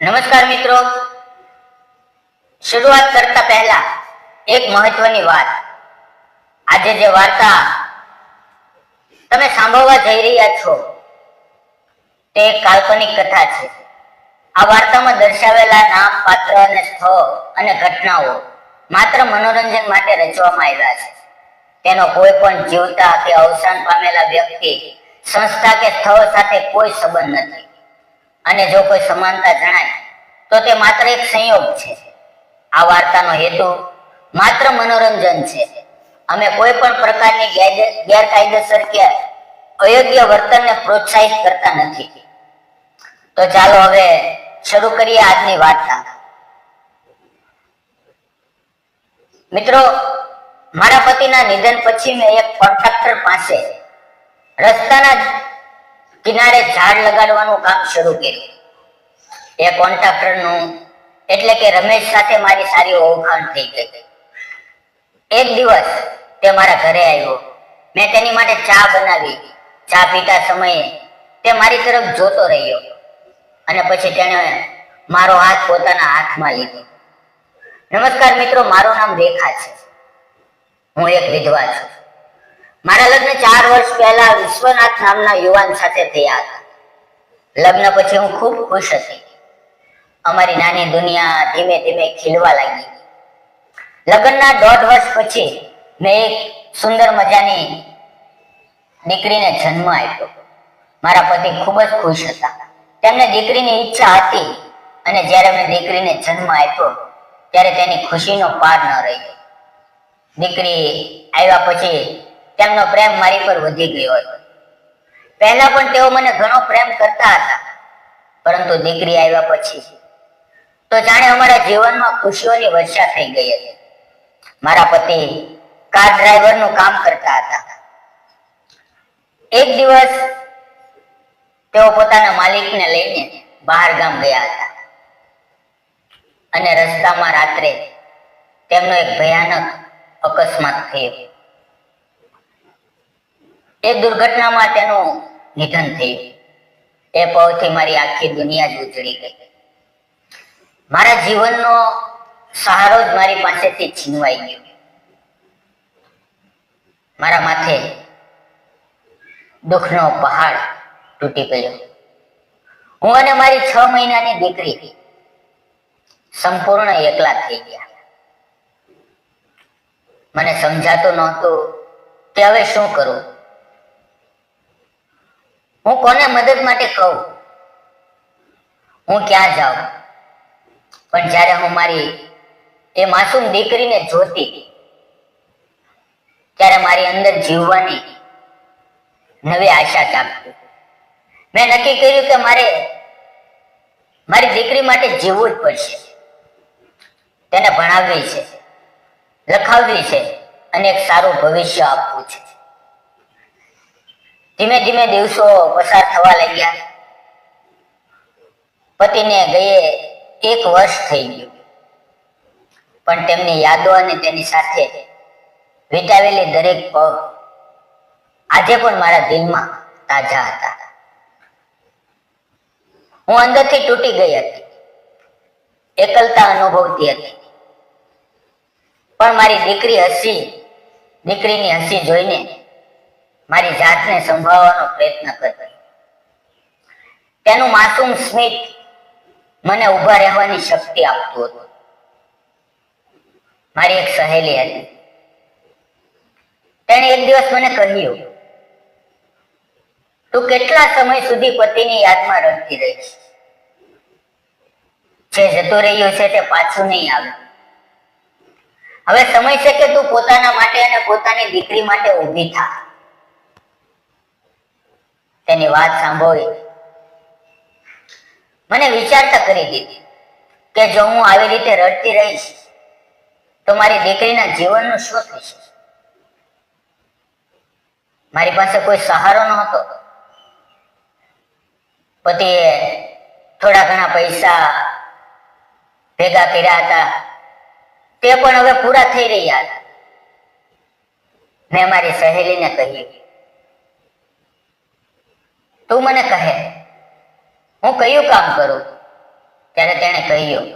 નમસ્કાર મિત્રો, શરૂઆત કરતા પહેલા એક મહત્વની વાત. આજે જે વાર્તા તમે સાંભળવા જઈ રહ્યા છો તે એક કાલ્પનિક કથા છે. આ વાર્તામાં દર્શાવેલા નામ, પાત્ર અને સ્થળ અને ઘટનાઓ માત્ર મનોરંજન માટે રચવામાં આવ્યા છે. તેનો કોઈ પણ જીવતા કે અવસાન પામેલા વ્યક્તિ, સંસ્થા કે સ્થળ સાથે કોઈ સંબંધ નથી. અને જો કોઈ સમાનતા જણાય તો તે માત્ર એક સંયોગ છે. આ વાર્તાનો હેતુ માત્ર મનોરંજન છે. અમે કોઈ પણ પ્રકારની ગેરકાયદેસર કે અયોગ્ય વર્તનને પ્રોત્સાહિત કરતા નથી. તો ચાલો હવે શરૂ કરીએ આજની વાર્તા. મિત્રો, મારા પતિના નિધન પછી મેં એક કોન્ટ્રાક્ટર પાસે રસ્તાના કિનારે ઝાડ લગાડવાનું કામ શરૂ કર્યું. એ કોન્ટ્રાક્ટરનું એટલે કે રમેશ સાથે મારી સારી ઓળખાણ થઈ ગઈ. એક દિવસ તે મારા ઘરે આવ્યો. મેં તેની માટે ચા બનાવી. ચા પીતા સમયે તે મારી તરફ જોતો રહ્યો અને પછી તેણે મારો હાથ પોતાના હાથમાં લીધો. નમસ્કાર મિત્રો, મારું નામ રેખા છે. હું એક વિધવા છું. મારા લગ્ન 4 વર્ષ પહેલા વિશ્વનાથ નામના યુવાન સાથે થયા હતા. લગ્ન પછી હું ખૂબ ખુશ હતી. અમારી નાની દુનિયા ધીમે ધીમે ખીલવા લાગી. લગ્નના 1.5 વર્ષ પછી મેં એક સુંદર મજાની દીકરીને જન્મ આપ્યો. મારા પતિ ખૂબ જ ખુશ હતા. તેમને દીકરીની ઈચ્છા હતી અને જ્યારે મેં દીકરીને જન્મ આપ્યો ત્યારે તેની ખુશીનો પાર ન રહ્યો. દીકરી આવ્યા પછી તેમનો પ્રેમ મારી પર વધી ગયો હતો. પહેલા પણ તેઓ મને ઘણો પ્રેમ કરતા હતા, પરંતુ દીકરી આવ્યા પછી તો જાણે અમારા જીવનમાં ખુશીઓની વર્ષા થઈ ગઈ હતી. મારા પતિ કાર ડ્રાઈવરનું કામ કરતા હતા. એક દિવસ તેઓ પોતાના માલિકને લઈને બહાર ગામ ગયા હતા અને રસ્તામાં રાત્રે તેમનો એક ભયાનક અકસ્માત થયો. એ દુર્ઘટનામાં તેનું નિધન થયું. એ પળથી મારી આખી દુનિયા જ ઉજળી ગઈ. મારા જીવનનો સહારો જ મારી પાસેથી છીનવાઈ ગયો. મારા માથે દુઃખનો પહાડ તૂટી પડ્યો. હું અને મારી 6 મહિનાની દીકરી સંપૂર્ણ એકલા થઈ ગયા. મને સમજાતું નહોતું કે હવે શું કરું. હું કોને મદદ માટે કહું, હું ક્યાં જાઉં. પણ જ્યારે હું મારી એ માસૂમ દીકરીને જોતી ત્યારે મારી અંદર જીવવાની નવી આશા જાગતી. મેં નક્કી કર્યું કે મારે મારી દીકરી માટે જીવવું જ પડશે. તેને ભણાવવી છે, લખાવવી છે અને એક સારું ભવિષ્ય આપવું છે. ધીમે ધીમે દિવસો પસાર થવા લાગ્યા. પતિને ગયે 1 વર્ષ થઈ ગયું, પણ તેમની યાદો અને તેની સાથે વિતાવેલી દરેક પળ આજે પણ મારા દિલમાં તાજા હતા. હું અંદરથી તૂટી ગઈ હતી. એકલતા અનુભવતી હતી. પણ મારી દીકરીની હસી જોઈને મારી જાતને સંભાળવાનો પ્રયત્ન કરતી. તેનું માસૂમ સ્મિત મને ઊભા રહેવાની શક્તિ આપતું હતું. મારી એક સહેલી હતી. તેણે એક દિવસ મને કહ્યું, તું કેટલા સમય સુધી પતિની યાદમાં રડતી રહીશ? જે જતું રહ્યું છે તે પાછું નહીં આવે. હવે સમય છે કે તું પોતાના માટે અને પોતાની દીકરી માટે ઊભી થા. તેની વાત સાંભળી મને વિચારતા કરી દીધી કે જો હું આવી રીતે રડતી રહીશ તો મારી દીકરીના જીવનનું શું થશે? મારી પાસે કોઈ સહારો નહોતો. પતિએ થોડા ઘણા પૈસા ભેગા કર્યા હતા, તે પણ હવે પૂરા થઈ રહ્યા હતા. મેં મારી સહેલીને કહ્યું, તું મને કહે હું કયું કામ કરું ત્યારે તેણે કહ્યું,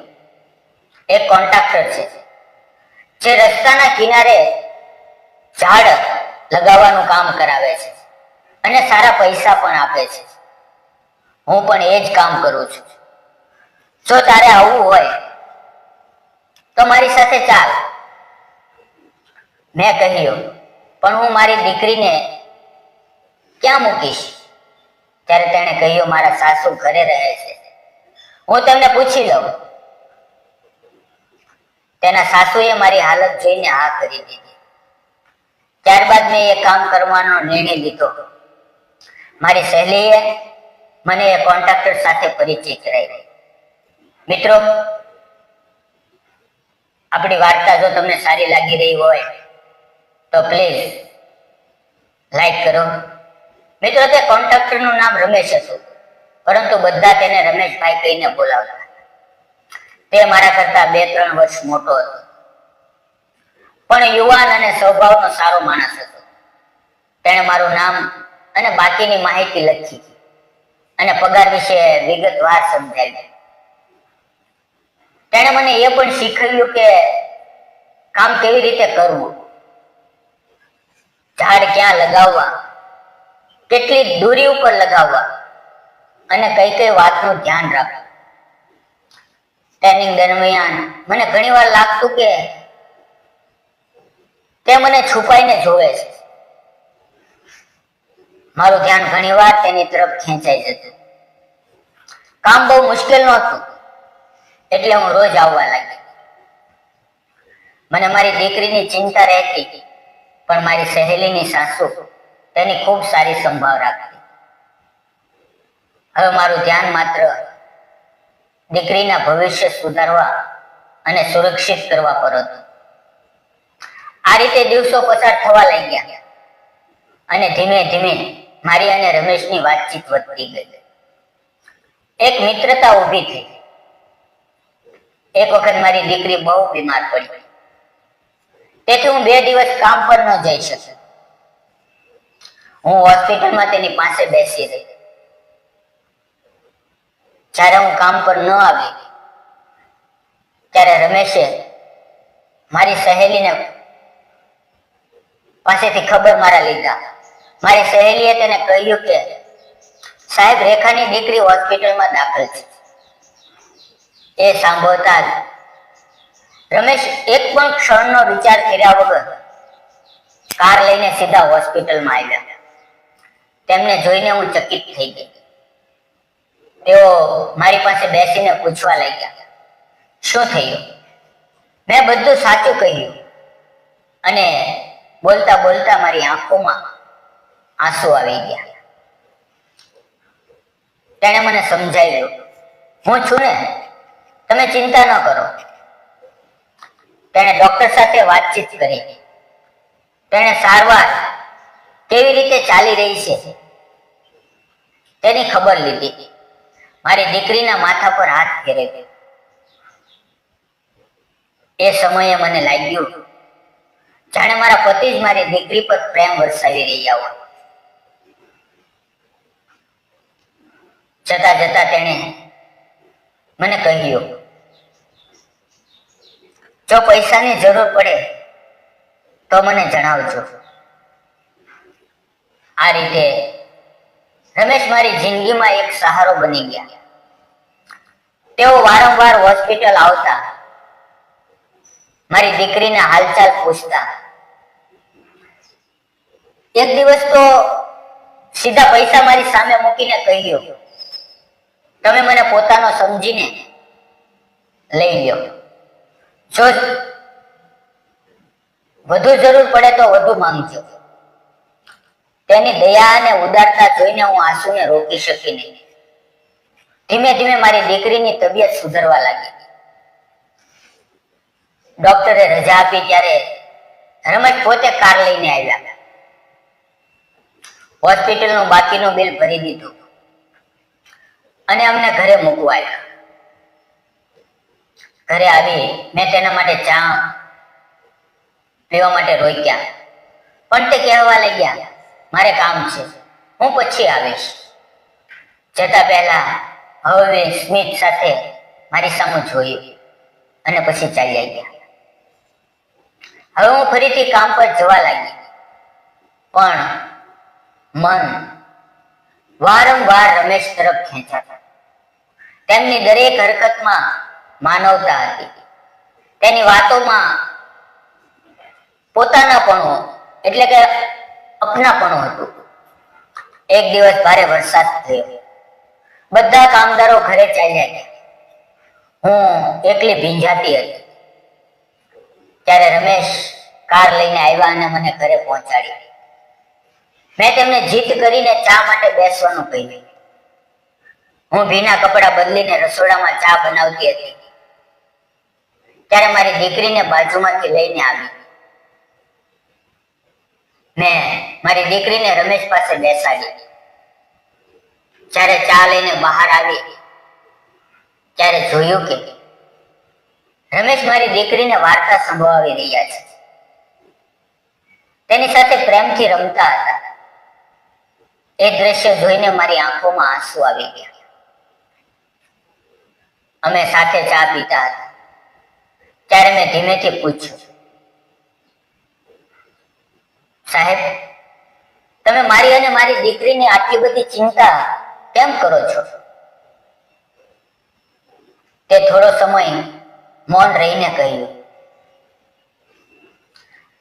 એક કોન્ટ્રાક્ટર છે જે રસ્તાના કિનારે ઝાડ લગાવવાનું કામ કરાવે છે અને સારા પૈસા પણ આપે છે. હું પણ એ જ કામ કરું છું. જો તારે આવવું હોય તો મારી સાથે ચાલ. મેં કહ્યું, પણ હું મારી દીકરીને ક્યાં મૂકીશ? ત્યારે તેણે કહ્યું, મારા સાસુ ઘરે રહે છે, હું તેમને પૂછી લઉં. તેના સાસુએ મારી હાલત જોઈને હા કરી દીધી. ત્યારબાદ મેં એ કામ કરવાનો નિર્ણય લીધો. મારી સહેલીએ મને એ કોન્ટ્રાક્ટર સાથે પરિચય કરાવી. મિત્રો, આપણી વાર્તા જો તમને સારી લાગી રહી હોય તો પ્લીઝ લાઈક કરો. મિત્રો, તે કોન્ટ્રાક્ટરનું નામ રમેશ હતું, પરંતુ બધા તેને રમેશભાઈ કહીને બોલાવતા. તે મારા કરતા 2-3 વર્ષ મોટો હતો, પણ યુવાન અને સ્વભાવનો સારો માણસ હતો. તેણે મારું નામ અને બાકીની માહિતી લખી અને પગાર વિશે વિગતવાર સમજાવી. તેણે મને એ પણ શીખવ્યું કે કામ કેવી રીતે કરવું, ઝાડ ક્યાં લગાવવા, કેટલી દૂરી ઉપર લગાવવા અને કઈ કઈ વાતનું ધ્યાન રાખવું. ટ્રેનિંગ દરમિયાન મને ઘણીવાર લાગતું કે તે મને છુપાઈને જોવે છે. મારું ધ્યાન ઘણીવાર તેની તરફ ખેંચાઈ જતું. કામ બહુ મુશ્કેલ નહોતું, એટલે હું રોજ આવવા લાગી. મને મારી દીકરીની ચિંતા રહેતી, પણ મારી સહેલીની સાસુ તેની ખૂબ સારી સંભાળ રાખતી. હવે મારું ધ્યાન માત્ર દીકરીના ભવિષ્ય સુધારવા અને સુરક્ષિત કરવા પર હતું. આ રીતે દિવસો પસાર થવા લાગ્યા અને ધીમે ધીમે મારી અને રમેશની વાતચીત વધતી ગઈ. એક મિત્રતા ઊભી થઈ. એક વખત મારી દીકરી બહુ બીમાર પડી, તેથી હું 2 દિવસ કામ પર ન જઈ શકી. હું હોસ્પિટલમાં તેની પાસે બેસી રહી. જ્યારે હું કામ પર ન આવી ત્યારે રમેશે મારી સહેલીને પાસેથી ખબર મારા લીધા. મારી સહેલીએ તેને કહ્યું કે સાહેબ, રેખાની દીકરી હોસ્પિટલમાં દાખલ છે. એ સાંભળતા જ રમેશ એક પણ ક્ષણનો વિચાર કર્યા વગર કાર લઈને સીધા હોસ્પિટલમાં આવ્યા. તેમને જોઈને હું ચકિત થઈ ગઈ. તેઓ મારી પાસે બેસીને પૂછવા લાગ્યા, શું થયું? મેં બધું સાચું કહ્યું અને બોલતા બોલતા મારી આંખોમાં આંસુ આવી ગયા. તેણે મને સમજાવ્યું, હું છું ને, તમે ચિંતા ન કરો. તેણે ડોક્ટર સાથે વાતચીત કરી. તેણે સારવાર કેવી રીતે ચાલી રહી છે તેની ખબર લીધી. મારી દીકરીના માથા પર હાથ ફેરવ્યો. એ સમયે મને લાગ્યું જાણે મારા પતિ જ મારી દીકરી પર પ્રેમ વરસાવી રહ્યા હોય. જતા જતા તેણે મને કહ્યું, જો પૈસાની જરૂર પડે તો મને જણાવજો. આ રીતે રમેશ મારી જિંદગીમાં એક સહારો બની ગયા. તેઓ વારંવાર હોસ્પિટલ આવતા, મારી દીકરીના હાલચાલ પૂછતા. એક દિવસ તો સીધા પૈસા મારી સામે મૂકીને કહ્યું, તમે મને પોતાનો સમજીને લઈ લ્યો. જો વધુ જરૂર પડે તો વધુ માંગજો. તેની દયા અને ઉદારતા જોઈને હું આંસુને રોકી શકી નહીં. ધીમે ધીમે મારી દીકરીની તબિયત સુધરવા લાગી. ડોક્ટરે રજા આપી ત્યારે રમેશ પોતે કાર લઈને આવ્યા. હોસ્પિટલનું બાકીનું બિલ ભરી દીધું અને અમને ઘરે મૂકવા આવ્યા. ઘરે આવી મેં તેના માટે ચા પીવા માટે રોક્યા, પણ તે કહેવા લાગ્યા, મારે કામ છે, હું પછી આવીશ. જતા પહેલા હવે સ્મિત સાથે મારી સામે જોયું અને પછી ચાલ્યા ગયા. હવે હું ફરીથી કામ પર જવા લાગી, પણ મન વારંવાર રમેશ તરફ ખેંચાતા. તેમની દરેક હરકતમાં માનવતા હતી, તેની વાતોમાં પોતાનાપણું એટલે કે અપનાપણું હતું. એક દિવસ ભારે વરસાદ થયો, બધા કામદારો ઘરે ચાલ્યા ગયા. હું એકલી ભીંજાતી હતી. ત્યારે રમેશ કાર લઈને આવ્યા અને મને ઘરે પહોંચાડી. મેં તેમને જીદ કરીને ચા માટે બેસવાનું કહ્યું. હું ભીના કપડા બદલીને રસોડામાં ચા બનાવતી હતી ત્યારે મારી દીકરીને બાજુમાંથી લઈને આવી. મેં મારી દીકરીને રમેશ પાસે બેસાડી. જ્યારે ચા લઈને બહાર આવી ત્યારે જોયું કે રમેશ મારી દીકરીને વાર્તા સંભળાવી રહ્યા છે. તેની સાથે પ્રેમથી રમતા હતા. એ દ્રશ્ય જોઈને મારી આંખોમાં આંસુ આવી ગયા. અમે સાથે ચા પીતા હતા ત્યારે મેં ધીમેથી પૂછ્યું, સાહેબ, તમે મારી અને મારી દીકરીની આટલી બધી ચિંતા કેમ કરો છો? તે થોડો સમય મૌન રહીને કહ્યું,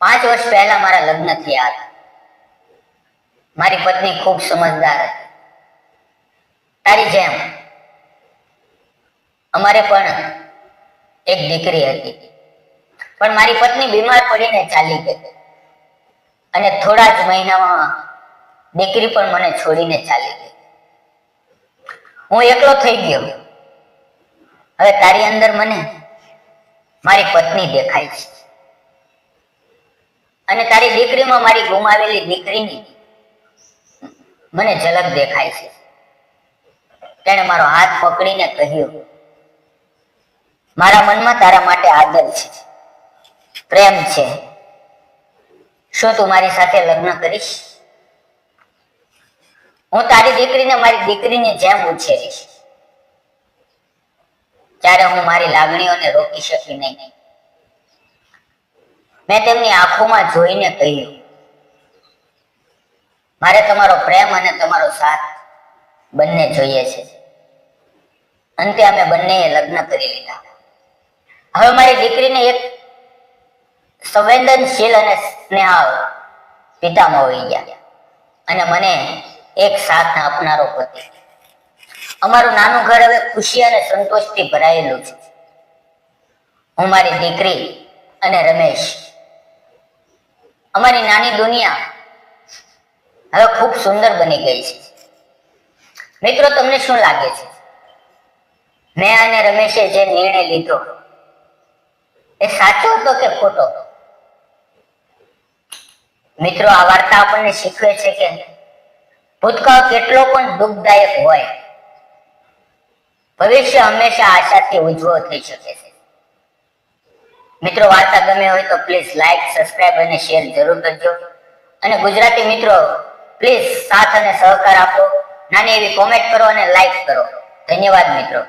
5 વર્ષ પહેલા મારા લગ્ન થયા હતા. મારી પત્ની ખૂબ સમજદાર હતી. તારી જેમ અમારે પણ એક દીકરી હતી, પણ મારી પત્ની બીમાર પડીને ચાલી ગઈ અને થોડા જ મહિનામાં દીકરી પણ મને છોડીને ચાલી ગઈ. હું એકલો થઈ ગયો. હવે તારી અંદર મને મારી પત્ની દેખાય છે અને તારી દીકરીમાં મારી ગુમાવેલી દીકરીની મને ઝલક દેખાય છે. તેણે મારો હાથ પકડીને કહ્યું, મારા મનમાં તારા માટે આદર છે, પ્રેમ છે. શું તું મારી સાથે લગ્ન કરીશ? હું તારી દીકરીને મારી દીકરીની જેમ ઉછેરીશ. ત્યારે હું મારી લાગણીઓને રોકી શકી નહીં. મેં તેમની આંખોમાં જોઈને કહ્યું, મારે તમારો પ્રેમ અને તમારો સાથ બંને જોઈએ છે. અંતે અમે બંનેએ લગ્ન કરી લીધા. હવે મારી દીકરીને એક સંવેદનશીલ અને સ્નેહાળ પિતા મળી ગયા અને મને એક સાથ આપનારો પતિ. અમારું નાનું ઘર હવે ખુશી અને સંતોષથી ભરાયેલું છે. હું, મારી દીકરી અને રમેશ, અમારી નાની દુનિયા હવે ખૂબ સુંદર બની ગઈ છે. મિત્રો, તમને શું લાગે છે? મેં અને રમેશે જે નિર્ણય લીધો એ સાચો હતો કે ખોટો? મિત્રો, આ વાર્તા આપણને શીખવે છે કે ભૂતકાળ કેટલો પણ દુઃખદાયક હોય, ભવિષ્ય હંમેશા આશાથી ઉજ્જવળ થઈ શકે છે. મિત્રો, વાર્તા ગમે હોય તો પ્લીઝ લાઈક, સબસ્ક્રાઇબ અને શેર જરૂર કરજો. અને ગુજરાતી મિત્રો, પ્લીઝ સાથ અને સહકાર આપો. નાની એવી કોમેન્ટ કરો અને લાઈક કરો. ધન્યવાદ મિત્રો.